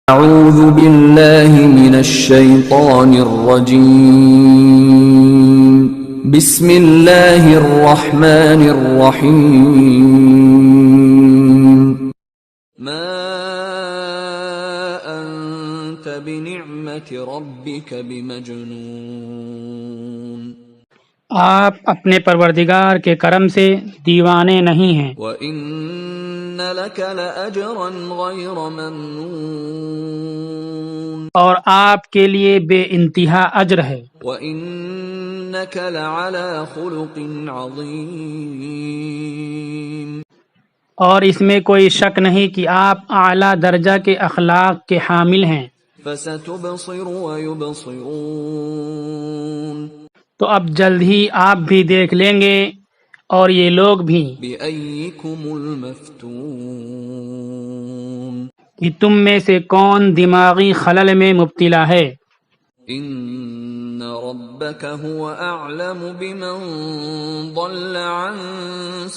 أعوذ بالله من الشيطان الرجيم بسم الله الرحمن الرحيم ما أنت بنعمة ربك بمجنون آپ اپنے پروردگار کے کرم سے دیوانے نہیں ہیں، وَإِنَّ لَكَ لَأَجْرًا غَيْرَ مَمْنُونٍ اور آپ کے لیے بے انتہا اجر ہے، وَإِنَّكَ لَعَلَى خُلُقٍ عَظِيمٍ اور اس میں کوئی شک نہیں کہ آپ اعلیٰ درجہ کے اخلاق کے حامل ہیں۔ فَسَتُبْصِرُ وَيُبْصِرُونَ تو اب جلد ہی آپ بھی دیکھ لیں گے اور یہ لوگ بھی بِأَيِّكُمُ الْمَفْتُونُ کہ تم میں سے کون دماغی خلل میں مبتلا ہے۔ إِنَّ رَبَّكَ هُوَ أَعْلَمُ بِمَنْ ضَلَّ عَنْ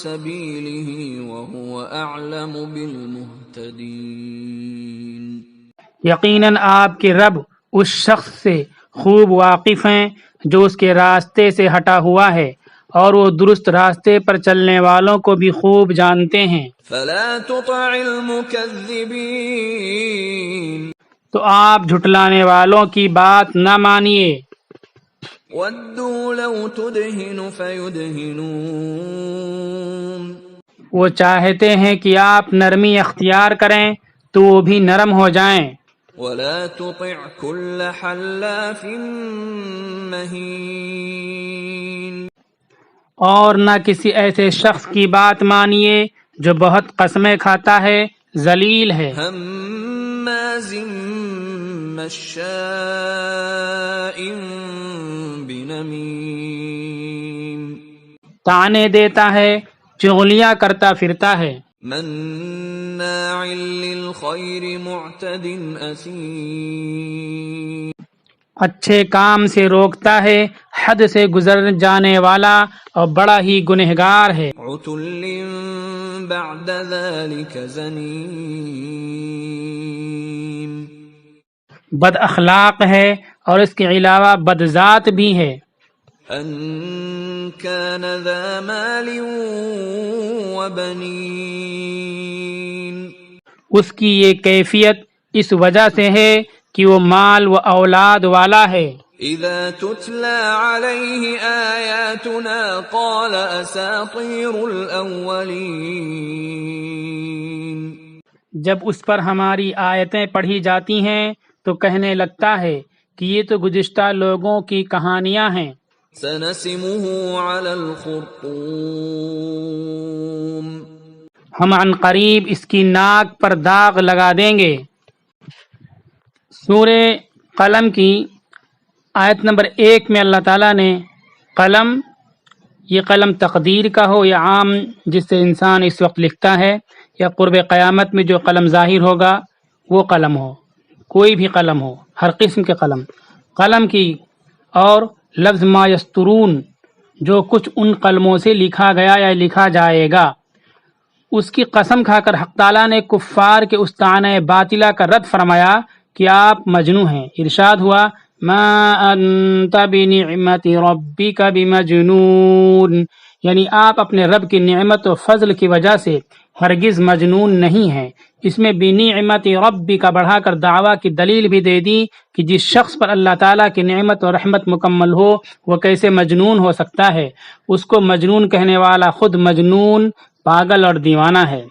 سَبِيلِهِ وَهُوَ أَعْلَمُ بِالْمُهْتَدِينَ یقیناً آپ کے رب اس شخص سے خوب واقف ہیں جو اس کے راستے سے ہٹا ہوا ہے، اور وہ درست راستے پر چلنے والوں کو بھی خوب جانتے ہیں۔ فَلَا تُطِعِ الْمُكَذِّبِينَ تو آپ جھٹلانے والوں کی بات نہ مانیے۔ وَدُّوا لَوْ تُدْهِنُ فَيُدْهِنُونَ وہ چاہتے ہیں کہ آپ نرمی اختیار کریں تو وہ بھی نرم ہو جائیں۔ وَلَا تُطِعْ كُلَّ حَلَّافٍ مَّهِينٍ اور نہ کسی ایسے شخص کی بات مانیے جو بہت قسمیں کھاتا ہے، ذلیل ہے، ہمازٍ مشاء بنمیم طعنے دیتا ہے، چغلیاں کرتا پھرتا ہے، مناع للخیر معتد اثیم اچھے کام سے روکتا ہے، حد سے گزر جانے والا اور بڑا ہی گنہگار ہے، عتل بعد ذلك زنیم بد اخلاق ہے اور اس کے علاوہ بد ذات بھی ہے، ان كان ذا مال وبنین اس کی یہ کیفیت اس وجہ سے ہے کہ وہ مال و اولاد والا ہے۔ اذا تتلى عليه آیاتنا قال اساطیر الاولین جب اس پر ہماری آیتیں پڑھی جاتی ہیں تو کہنے لگتا ہے کہ یہ تو گزشتہ لوگوں کی کہانیاں ہیں۔ سنسمه على الخرطوم ہم عن قریب اس کی ناک پر داغ لگا دیں گے۔ سورہ قلم کی آیت نمبر 1 میں اللہ تعالیٰ نے قلم، یہ قلم تقدیر کا ہو یا عام جس سے انسان اس وقت لکھتا ہے، یا قرب قیامت میں جو قلم ظاہر ہوگا وہ قلم ہو، کوئی بھی قلم ہو، ہر قسم کے قلم کی، اور لفظ ما یسترون جو کچھ ان قلموں سے لکھا گیا یا لکھا جائے گا، اس کی قسم کھا کر حق تعالیٰ نے کفار کے اس طعنہ باطلہ کا رد فرمایا کہ آپ مجنون ہیں۔ ارشاد ہوا ما انت بنعمت ربک بمجنون، یعنی آپ اپنے رب کی نعمت و فضل کی وجہ سے ہرگز مجنون نہیں ہیں۔ اس میں بنعمت ربک بڑھا کر دعویٰ کی دلیل بھی دے دی کہ جس شخص پر اللہ تعالیٰ کی نعمت و رحمت مکمل ہو وہ کیسے مجنون ہو سکتا ہے؟ اس کو مجنون کہنے والا خود مجنون، پاگل اور دیوانہ ہے۔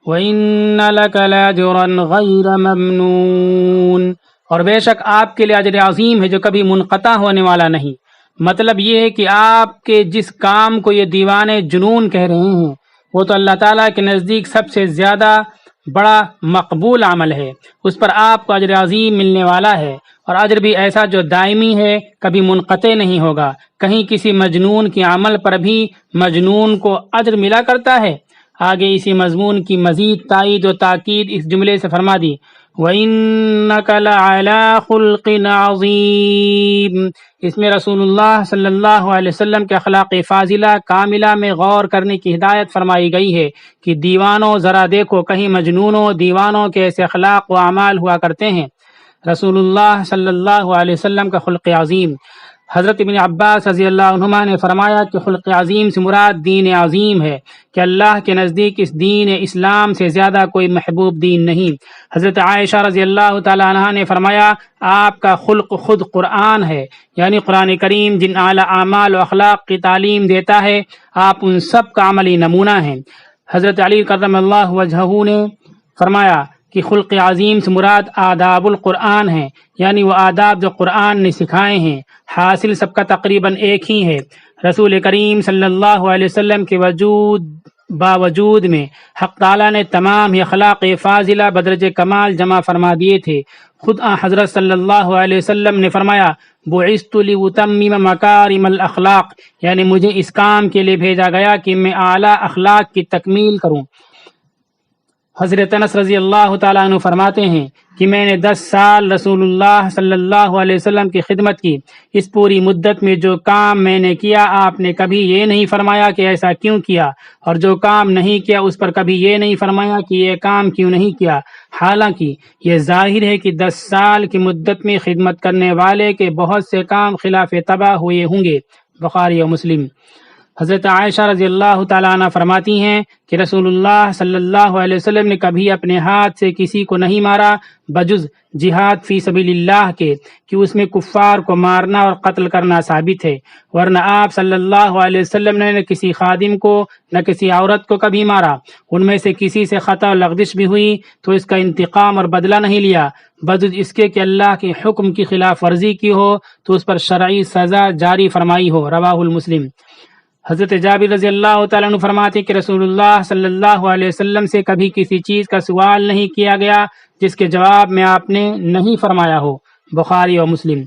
وَإِنَّ لَكَ لَأَجْرًا غَيْرَ مَمْنُونٍ اور بے شک آپ کے لیے اجر عظیم ہے جو کبھی منقطع ہونے والا نہیں۔ مطلب یہ ہے کہ آپ کے جس کام کو یہ دیوانے جنون کہہ رہے ہیں وہ تو اللہ تعالیٰ کے نزدیک سب سے زیادہ بڑا مقبول عمل ہے، اس پر آپ کو اجر عظیم ملنے والا ہے، اور اجر بھی ایسا جو دائمی ہے، کبھی منقطع نہیں ہوگا۔ کہیں کسی مجنون کے عمل پر بھی مجنون کو اجر ملا کرتا ہے؟ آگے اسی مضمون کی مزید تائید و تاکید اس جملے سے فرما دی وَإِنَّكَ لَعَلَىٰ خُلْقٍ عَظِيمٍ۔ اس میں رسول اللہ صلی اللہ علیہ وسلم کے اخلاق فاضلہ کاملہ میں غور کرنے کی ہدایت فرمائی گئی ہے کہ دیوانوں ذرا دیکھو کہیں مجنونوں دیوانوں کے ایسے اخلاق و اعمال ہوا کرتے ہیں۔ رسول اللہ صلی اللہ علیہ وسلم کا خلق عظیم۔ حضرت ابن عباس رضی اللہ عنہما نے فرمایا کہ خلق عظیم سے مراد دین عظیم ہے، کہ اللہ کے نزدیک اس دین اسلام سے زیادہ کوئی محبوب دین نہیں۔ حضرت عائشہ رضی اللہ تعالی عنہا نے فرمایا آپ کا خلق خود قرآن ہے، یعنی قرآن کریم جن اعلیٰ اعمال و اخلاق کی تعلیم دیتا ہے آپ ان سب کا عملی نمونہ ہیں۔ حضرت علی کرم اللہ وجہہ نے فرمایا کہ خلق عظیم سے مراد آداب القرآن ہیں، یعنی وہ آداب جو قرآن نے سکھائے ہیں۔ حاصل سب کا تقریباً ایک ہی ہے۔ رسول کریم صلی اللہ علیہ وسلم کے باوجود میں حق تعالیٰ نے تمام ہی اخلاق فاضلہ بدرج کمال جمع فرما دیے تھے۔ خود حضرت صلی اللہ علیہ وسلم نے فرمایا بعثت لأتمم مکارم الاخلاق، یعنی مجھے اس کام کے لیے بھیجا گیا کہ میں اعلیٰ اخلاق کی تکمیل کروں۔ حضرت انس رضی اللہ تعالیٰ عنہ فرماتے ہیں کہ میں نے 10 سال رسول اللہ صلی اللہ علیہ وسلم کی خدمت کی۔ اس پوری مدت میں جو کام میں نے کیا آپ نے کبھی یہ نہیں فرمایا کہ ایسا کیوں کیا، اور جو کام نہیں کیا اس پر کبھی یہ نہیں فرمایا کہ یہ کام کیوں نہیں کیا۔ حالانکہ یہ ظاہر ہے کہ 10 سال کی مدت میں خدمت کرنے والے کے بہت سے کام خلاف طبع ہوئے ہوں گے۔ بخاری و مسلم۔ حضرت عائشہ رضی اللہ تعالیٰ عنہ فرماتی ہیں کہ رسول اللہ صلی اللہ علیہ وسلم نے کبھی اپنے ہاتھ سے کسی کو نہیں مارا بجز جہاد فی سبیل اللہ کے، کہ اس میں کفار کو مارنا اور قتل کرنا ثابت ہے، ورنہ آپ صلی اللہ علیہ وسلم نے نہ کسی خادم کو نہ کسی عورت کو کبھی مارا۔ ان میں سے کسی سے خطا و لغزش بھی ہوئی تو اس کا انتقام اور بدلہ نہیں لیا بجز اس کے کہ اللہ کے حکم کی خلاف ورزی کی ہو تو اس پر شرعی سزا جاری فرمائی ہو۔ رواہ المسلم۔ حضرت جابر رضی اللہ تعالیٰ عنہ فرماتے کہ رسول اللہ صلی اللہ علیہ وسلم سے کبھی کسی چیز کا سوال نہیں کیا گیا جس کے جواب میں آپ نے نہیں فرمایا ہو۔ بخاری و مسلم۔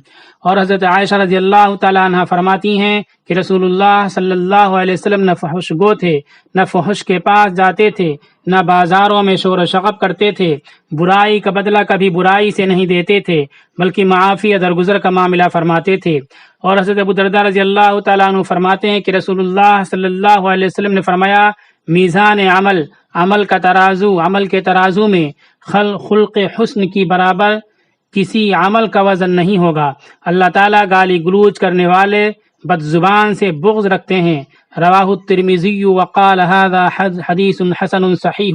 اور حضرت عائشہ رضی اللہ تعالیٰ عنہ فرماتی ہیں کہ رسول اللہ صلی اللہ علیہ وسلم نہ فحش گو تھے، نہ فحش کے پاس جاتے تھے، نہ بازاروں میں شور و شغب کرتے تھے، برائی کا بدلہ کبھی برائی سے نہیں دیتے تھے بلکہ معافی درگزر کا معاملہ فرماتے تھے۔ اور حضرت ابو درداء رضی اللہ تعالیٰ عنہ فرماتے ہیں کہ رسول اللہ صلی اللہ علیہ وسلم نے فرمایا میزان عمل کے ترازو میں خلق حسن کی برابر کسی عمل کا وزن نہیں ہوگا۔ اللہ تعالیٰ گالی گلوچ کرنے والے بد زبان سے بغض رکھتے ہیں۔ رواہ الترمذی وقال هذا حدیث حسن صحیح۔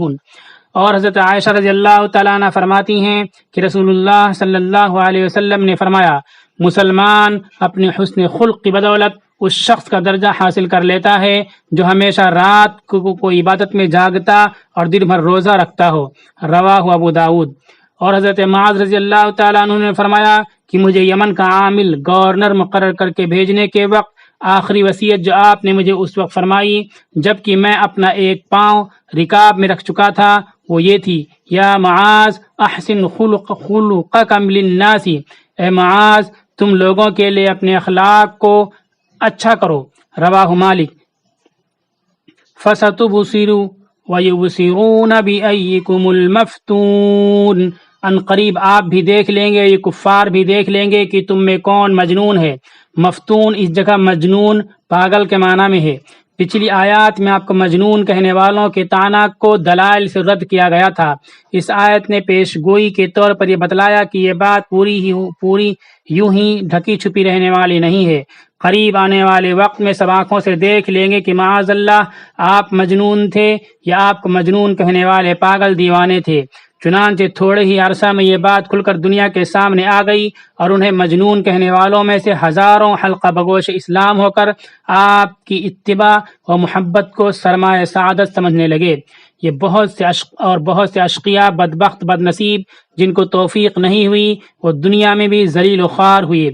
اور حضرت عائشہ رضی اللہ تعالیٰ عنہ فرماتی ہیں کہ رسول اللہ صلی اللہ علیہ وسلم نے فرمایا مسلمان اپنے حسن خلق کی بدولت اس شخص کا درجہ حاصل کر لیتا ہے جو ہمیشہ رات کو عبادت میں جاگتا اور دن بھر روزہ رکھتا ہو۔ رواہ ابو داود۔ اور حضرت معاذ رضی اللہ تعالیٰ عنہ نے فرمایا کہ مجھے یمن کا عامل گورنر مقرر کر کے بھیجنے کے وقت آخری وصیت جو آپ نے مجھے اس وقت فرمائی جبکہ میں اپنا ایک پاؤں رکاب میں رکھ چکا تھا وہ یہ تھی یا معاذ احسن خلقک للناس، اے معاذ تم لوگوں کے لیے اپنے اخلاق کو اچھا کرو۔ رواہ مالک۔ فَسَتُبْصِرُ وَيُبْصِرُونَ بِأَيِّكُمُ الْمَفْتُونُ، ان قریب آپ بھی دیکھ لیں گے، یہ کفار بھی دیکھ لیں گے کہ تم میں کون مجنون ہے۔ مفتون اس جگہ مجنون پاگل کے معنی میں ہے۔ پچھلی آیات میں آپ کو مجنون کہنے والوں کے طعنہ کو دلائل سے رد کیا گیا تھا۔ اس آیت نے پیش گوئی کے طور پر یہ بتلایا کہ یہ بات پوری یوں ہی ڈھکی چھپی رہنے والی نہیں ہے۔ قریب آنے والے وقت میں سب آنکھوں سے دیکھ لیں گے کہ معاذ اللہ آپ مجنون تھے یا آپ کو مجنون کہنے والے پاگل دیوانے تھے۔ چنانچہ تھوڑے ہی عرصہ میں یہ بات کھل کر دنیا کے سامنے آ گئی اور انہیں مجنون کہنے والوں میں سے ہزاروں حلقہ بگوش اسلام ہو کر آپ کی اتباع و محبت کو سرمایہ سعادت سمجھنے لگے۔ یہ بہت سے اشقیاء بدبخت بد نصیب جن کو توفیق نہیں ہوئی وہ دنیا میں بھی ذلیل و خوار ہوئے۔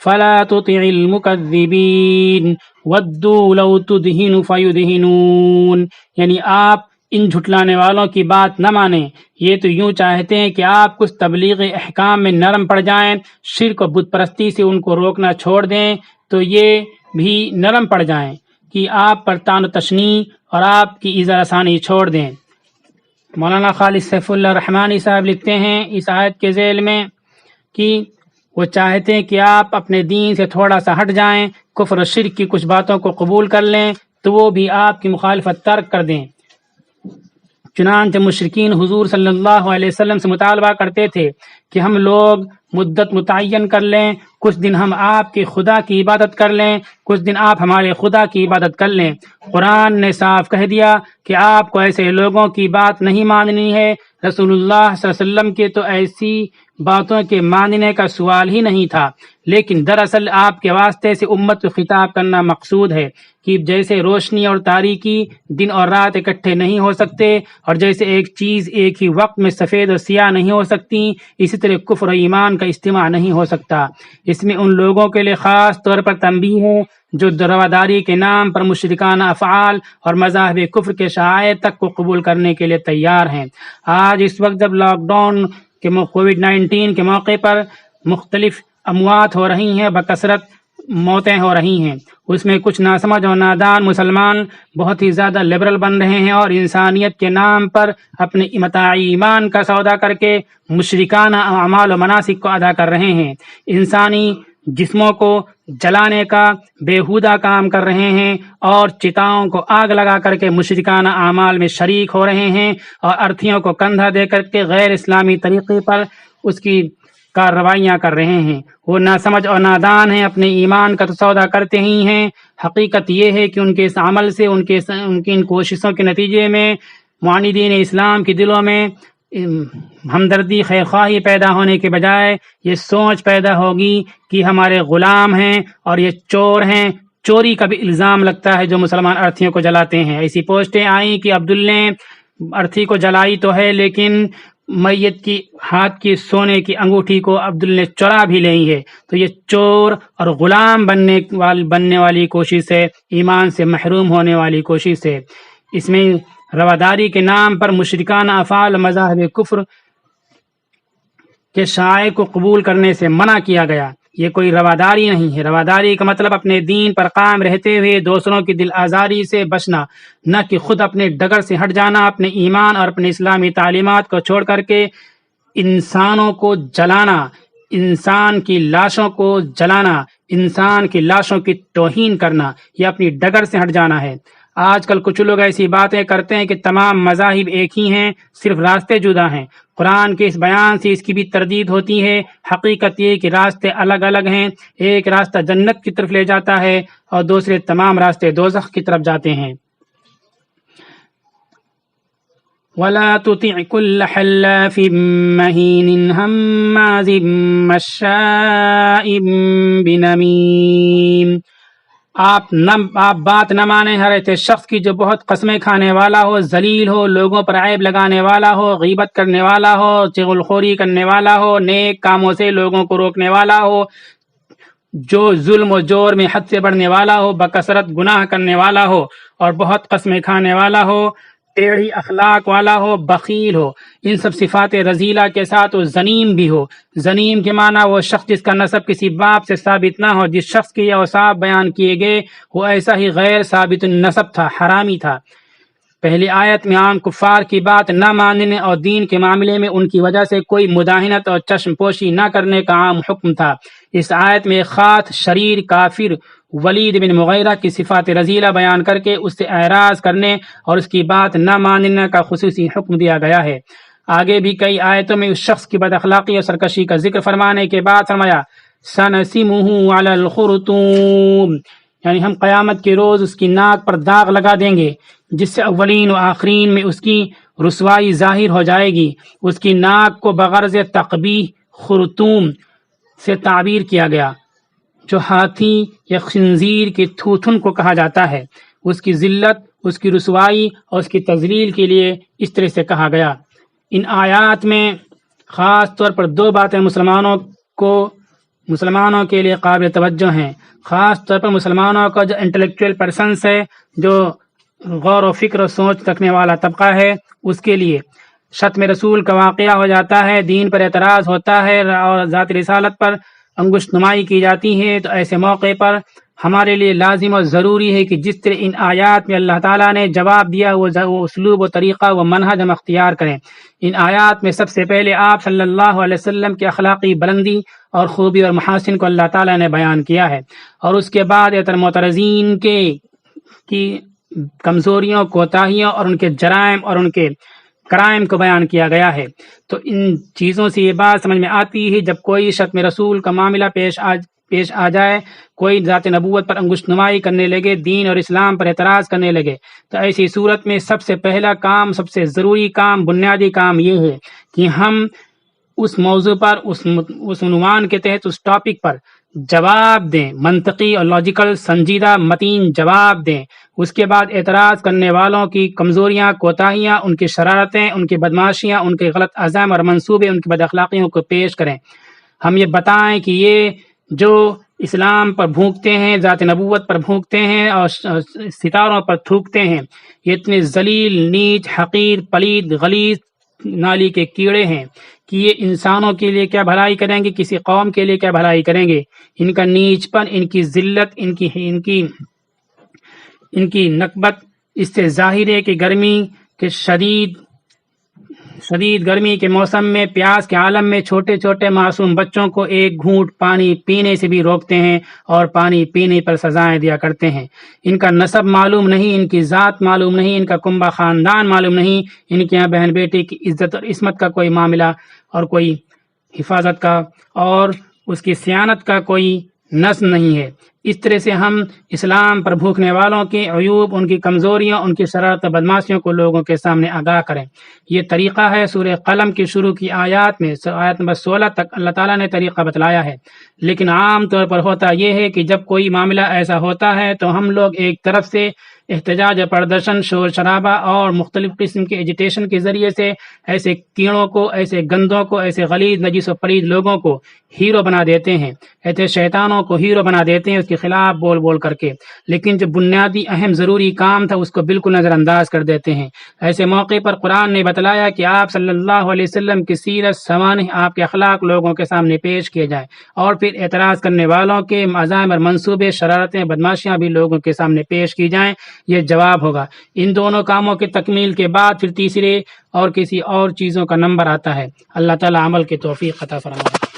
فلا تطع المکذبین ودوا لو تدہن فیدہنون، یعنی آپ ان جھٹلانے والوں کی بات نہ مانیں، یہ تو یوں چاہتے ہیں کہ آپ کچھ تبلیغ احکام میں نرم پڑ جائیں، شرک و بت پرستی سے ان کو روکنا چھوڑ دیں تو یہ بھی نرم پڑ جائیں کہ آپ پر طعن و تشنیع اور آپ کی ایذا رسانی چھوڑ دیں۔ مولانا خالد سیف اللہ رحمانی صاحب لکھتے ہیں اس آیت کے ذیل میں کہ وہ چاہتے ہیں کہ آپ اپنے دین سے تھوڑا سا ہٹ جائیں، کفر و شرک کی کچھ باتوں کو قبول کر لیں تو وہ بھی آپ کی مخالفت ترک کر دیں۔ چنانچہ مشرکین حضور صلی اللہ علیہ وسلم سے مطالبہ کرتے تھے کہ ہم لوگ مدت متعین کر لیں، کچھ دن ہم آپ کے خدا کی عبادت کر لیں، کچھ دن آپ ہمارے خدا کی عبادت کر لیں۔ قرآن نے صاف کہہ دیا کہ آپ کو ایسے لوگوں کی بات نہیں ماننی ہے۔ رسول اللہ صلی اللہ علیہ وسلم کے تو ایسی باتوں کے ماننے کا سوال ہی نہیں تھا، لیکن دراصل آپ کے واسطے سے امت کو خطاب کرنا مقصود ہے کہ جیسے روشنی اور تاریکی، دن اور رات اکٹھے نہیں ہو سکتے، اور جیسے ایک چیز ایک ہی وقت میں سفید اور سیاہ نہیں ہو سکتی، اسی طرح کفر و ایمان کا اجتماع نہیں ہو سکتا۔ اس میں ان لوگوں کے لیے خاص طور پر تنبیہ ہے جو رواداری کے نام پر مشرکانہ افعال اور مذاہب کفر کے شعائر تک کو قبول کرنے کے لیے تیار ہیں۔ آج اس وقت جب لاک ڈاؤن کے کووڈ-19 کے موقع پر مختلف اموات ہو رہی ہیں، بکثرت موتیں ہو رہی ہیں، اس میں کچھ ناسمجھ اور نادان مسلمان بہت ہی زیادہ لبرل بن رہے ہیں اور انسانیت کے نام پر اپنے متاع ایمان کا سودا کر کے مشرکانہ اعمال و مناسک کو ادا کر رہے ہیں۔ انسانی جسموں کو جلانے کا بیہودہ کام کر رہے ہیں اور چتاؤں کو آگ لگا کر کے مشرکانہ اعمال میں شریک ہو رہے ہیں اور ارتھیوں کو کندھا دے کر کے غیر اسلامی طریقے پر اس کی کارروائیاں کر رہے ہیں۔ وہ ناسمجھ اور نادان ہیں، اپنے ایمان کا تو سودا کرتے ہی ہیں۔ حقیقت یہ ہے کہ ان کے اس عمل سے، ان کی ان کوششوں کے نتیجے میں معاندین اسلام کے دلوں میں ہمدردی، خیرخواہی پیدا ہونے کے بجائے یہ سوچ پیدا ہوگی کہ ہمارے غلام ہیں اور یہ چور ہیں۔ چوری کا بھی الزام لگتا ہے جو مسلمان ارتھیوں کو جلاتے ہیں۔ ایسی پوسٹیں آئیں کہ عبداللہ نے ارتھی کو جلائی تو ہے، لیکن میت کی ہاتھ کی سونے کی انگوٹھی کو عبداللہ نے چرا بھی لی ہے۔ تو یہ چور اور غلام بننے والی کوشش ہے، ایمان سے محروم ہونے والی کوشش ہے۔ اس میں رواداری کے نام پر مشرکانہ افعال مذاہب کفر کے شعائر کو قبول کرنے سے منع کیا گیا۔ یہ کوئی رواداری نہیں ہے۔ رواداری کا مطلب اپنے دین پر قائم رہتے ہوئے دوسروں کی دل آزاری سے بچنا، نہ کہ خود اپنے ڈگر سے ہٹ جانا، اپنے ایمان اور اپنے اسلامی تعلیمات کو چھوڑ کر کے انسانوں کو جلانا، انسان کی لاشوں کو جلانا، انسان کی لاشوں کی توہین کرنا، یہ اپنی ڈگر سے ہٹ جانا ہے۔ آج کل کچھ لوگ ایسی باتیں کرتے ہیں کہ تمام مذاہب ایک ہی ہیں، صرف راستے جدا ہیں۔ قرآن کے اس بیان سے اس کی بھی تردید ہوتی ہے۔ حقیقت یہ کہ راستے الگ الگ ہیں، ایک راستہ جنت کی طرف لے جاتا ہے اور دوسرے تمام راستے دوزخ کی طرف جاتے ہیں۔ وَلَا تُطِعْ كُلَّ حَلَّافٍ مَّهِينٍ هَمَّازٍ مَّشَّاءٍ بِنَمِيمٍ۔ آپ بات نہ مانیں ہر ایسے شخص کی جو بہت قسمیں کھانے والا ہو، ذلیل ہو، لوگوں پر عیب لگانے والا ہو، غیبت کرنے والا ہو، چغل خوری کرنے والا ہو، نیک کاموں سے لوگوں کو روکنے والا ہو، جو ظلم و جور میں حد سے بڑھنے والا ہو، بکثرت گناہ کرنے والا ہو اور بہت قسمیں کھانے والا ہو، ٹیڑھی اخلاق والا ہو، بخیل ہو، ان سب صفات رذیلہ کے ساتھ وہ زنیم بھی ہو۔ زنیم کے معنی وہ شخص جس کا نسب کسی باپ سے ثابت نہ ہو۔ جس شخص کے یہ اوصاف بیان کیے گئے وہ ایسا ہی غیر ثابت النسب تھا، حرامی تھا۔ پہلی آیت میں عام کفار کی بات نہ ماننے اور دین کے معاملے میں ان کی وجہ سے کوئی مداہنت اور چشم پوشی نہ کرنے کا عام حکم تھا۔ اس آیت میں ایک خاص شریر کافر ولید بن مغیرہ کی صفات رذیلہ بیان کر کے اس سے اعراض کرنے اور اس کی بات نہ ماننے کا خصوصی حکم دیا گیا ہے۔ آگے بھی کئی آیتوں میں اس شخص کی بد اخلاقی اور سرکشی کا ذکر فرمانے کے بعد فرمایا سَنَسِمُهُ عَلَى الْخُرْطُومِ، یعنی ہم قیامت کے روز اس کی ناک پر داغ لگا دیں گے جس سے اولین و آخرین میں اس کی رسوائی ظاہر ہو جائے گی۔ اس کی ناک کو بغرض تقبیح خرطوم سے تعبیر کیا گیا جو ہاتھی یا خنزیر کے تھوتھن کو کہا جاتا ہے۔ اس کی ذلت، اس کی رسوائی اور اس کی تذلیل کے لیے اس طرح سے کہا گیا۔ ان آیات میں خاص طور پر دو باتیں مسلمانوں کے لیے قابل توجہ ہیں، خاص طور پر مسلمانوں کا جو انٹلیکچوئل پرسنس ہے، جو غور و فکر و سوچ رکھنے والا طبقہ ہے، اس کے لیے شتم رسول کا واقعہ ہو جاتا ہے، دین پر اعتراض ہوتا ہے اور ذات رسالت پر انگشت نمائی کی جاتی ہے، تو ایسے موقع پر ہمارے لیے لازم اور ضروری ہے کہ جس طرح ان آیات میں اللہ تعالیٰ نے جواب دیا وہ اسلوب و طریقہ و منہج ہم اختیار کریں۔ ان آیات میں سب سے پہلے آپ صلی اللہ علیہ وسلم کی اخلاقی بلندی اور خوبی اور محاسن کو اللہ تعالیٰ نے بیان کیا ہے، اور اس کے بعد معترضین کی کمزوریوں، کوتاہیوں اور ان کے جرائم اور ان کے کرائم کو بیان کیا گیا ہے۔ تو ان چیزوں سے یہ بات سمجھ میں آتی ہے جب کوئی شتم رسول کا معاملہ پیش آ جائے، کوئی ذات نبوت پر انگشت نمائی کرنے لگے، دین اور اسلام پر اعتراض کرنے لگے، تو ایسی صورت میں سب سے پہلا کام، سب سے ضروری کام، بنیادی کام یہ ہے کہ ہم اس موضوع پر، اس عنوان کے تحت، اس ٹاپک پر جواب دیں، منطقی اور لاجیکل، سنجیدہ متین جواب دیں۔ اس کے بعد اعتراض کرنے والوں کی کمزوریاں، کوتاہیاں، ان کی شرارتیں، ان کی بدماشیاں، ان کے غلط عزائم اور منصوبے، ان کی بد اخلاقیوں کو پیش کریں۔ ہم یہ بتائیں کہ یہ جو اسلام پر بھونکتے ہیں، ذات نبوت پر بھونکتے ہیں اور ستاروں پر تھوکتے ہیں، یہ اتنے ذلیل، نیچ، حقیر، پلید، غلیظ نالی کے کیڑے ہیں کہ یہ انسانوں کے لیے کیا بھلائی کریں گے، کسی قوم کے لیے کیا بھلائی کریں گے۔ ان کا نیچ پن، ان کی ذلت، ان کی نکبت اس سے ظاہر ہے کہ گرمی کے شدید گرمی کے موسم میں، پیاس کے عالم میں چھوٹے چھوٹے معصوم بچوں کو ایک گھونٹ پانی پینے سے بھی روکتے ہیں اور پانی پینے پر سزائیں دیا کرتے ہیں۔ ان کا نسب معلوم نہیں، ان کی ذات معلوم نہیں، ان کا کنبہ خاندان معلوم نہیں، ان کے یہاں بہن بیٹے کی عزت اور عصمت کا کوئی معاملہ اور کوئی حفاظت کا اور اس کی صیانت کا کوئی نظم نہیں ہے۔ اس طرح سے ہم اسلام پر بھوکنے والوں کے عیوب، ان کی کمزوریوں، ان کی شرارت و بدماشیوں کو لوگوں کے سامنے آگاہ کریں۔ یہ طریقہ ہے سورہ قلم کی شروع کی آیات میں، آیت نمبر 16 تک اللہ تعالیٰ نے طریقہ بتلایا ہے۔ لیکن عام طور پر ہوتا یہ ہے کہ جب کوئی معاملہ ایسا ہوتا ہے تو ہم لوگ ایک طرف سے احتجاج، پردرشن، شور شرابہ اور مختلف قسم کے ایجیٹیشن کے ذریعے سے ایسے کیڑوں کو، ایسے گندوں کو، ایسے غلیظ، نجس و پلید لوگوں کو ہیرو بنا دیتے ہیں، ایسے شیطانوں کو ہیرو بنا دیتے ہیں اس کے خلاف بول بول کر کے، لیکن جو بنیادی اہم ضروری کام تھا اس کو بالکل نظر انداز کر دیتے ہیں۔ ایسے موقع پر قرآن نے بتلایا کہ آپ صلی اللہ علیہ وسلم کی سیرت، سوانح، آپ کے اخلاق لوگوں کے سامنے پیش کیے جائیں، اور پھر اعتراض کرنے والوں کے عزائم اور منصوبے، شرارتیں، بدماشیاں بھی لوگوں کے سامنے پیش کی جائیں۔ یہ جواب ہوگا۔ ان دونوں کاموں کی تکمیل کے بعد پھر تیسرے اور کسی اور چیزوں کا نمبر آتا ہے۔ اللہ تعالی عمل کی توفیق عطا فرمائے۔